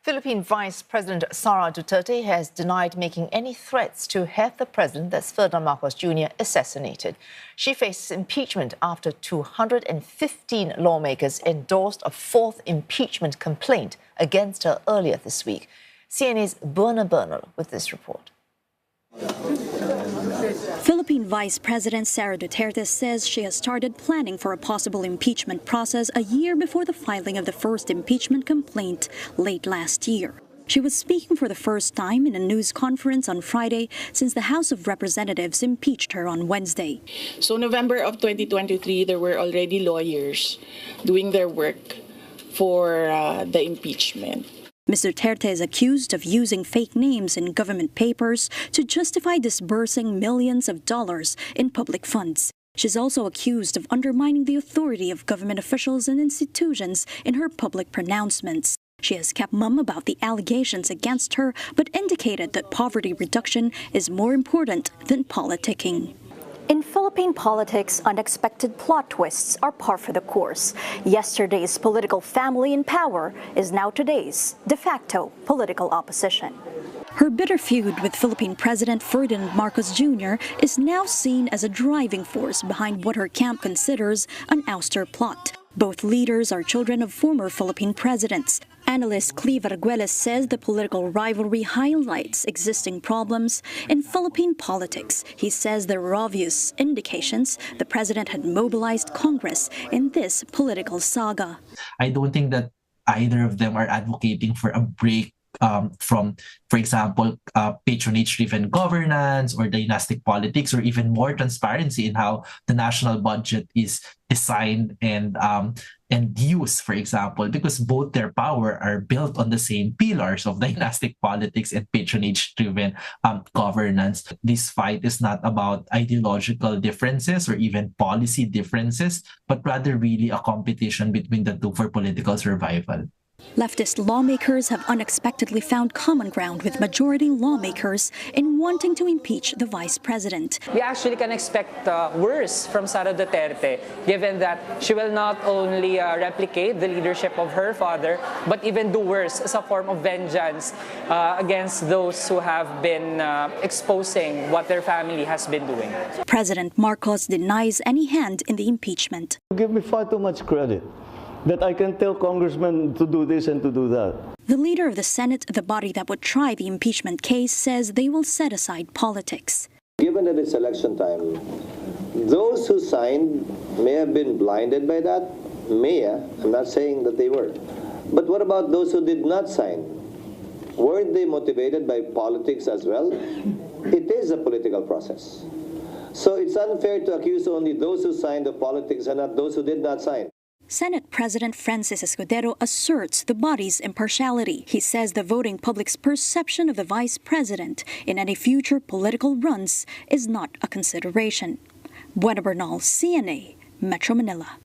Philippine Vice President Sara Duterte has denied making any threats to have the president, that's Ferdinand Marcos Jr, assassinated. She faces impeachment after 215 lawmakers endorsed a fourth impeachment complaint against her earlier this week. CNA's Buena Bernal with this report. Philippine Vice President Sara Duterte says she has started planning for a possible impeachment process a year before the filing of the first impeachment complaint late last year. She was speaking for the first time in a news conference on Friday since the House of Representatives impeached her on Wednesday. So November of 2023, there were already lawyers doing their work for the impeachment. Ms. Duterte is accused of using fake names in government papers to justify disbursing millions of dollars in public funds. She's also accused of undermining the authority of government officials and institutions in her public pronouncements. She has kept mum about the allegations against her, but indicated that poverty reduction is more important than politicking. In Philippine politics, unexpected plot twists are par for the course. Yesterday's political family in power is now today's de facto political opposition. Her bitter feud with Philippine President Ferdinand Marcos Jr. is now seen as a driving force behind what her camp considers an ouster plot. Both leaders are children of former Philippine presidents. Analyst Cleve Arguelles says the political rivalry highlights existing problems in Philippine politics. He says there were obvious indications the president had mobilized Congress in this political saga. I don't think that either of them are advocating for a break from, for example, patronage-driven governance or dynastic politics, or even more transparency in how the national budget is designed and used, for example, because both their power are built on the same pillars of dynastic politics and patronage-driven governance. This fight is not about ideological differences or even policy differences, but rather really a competition between the two for political survival. Leftist lawmakers have unexpectedly found common ground with majority lawmakers in wanting to impeach the vice president. We actually can expect worse from Sara Duterte, given that she will not only replicate the leadership of her father, but even do worse as a form of vengeance against those who have been exposing what their family has been doing. President Marcos denies any hand in the impeachment. You give me far too much credit that I can tell congressmen to do this and to do that. The leader of the Senate, the body that would try the impeachment case, says they will set aside politics. Given that it's election time, those who signed may have been blinded by that. I'm not saying that they were. But what about those who did not sign? Weren't they motivated by politics as well? It is a political process. So it's unfair to accuse only those who signed of politics and not those who did not sign. Senate President Francis Escudero asserts the body's impartiality. He says the voting public's perception of the vice president in any future political runs is not a consideration. Buena Bernal, CNA, Metro Manila.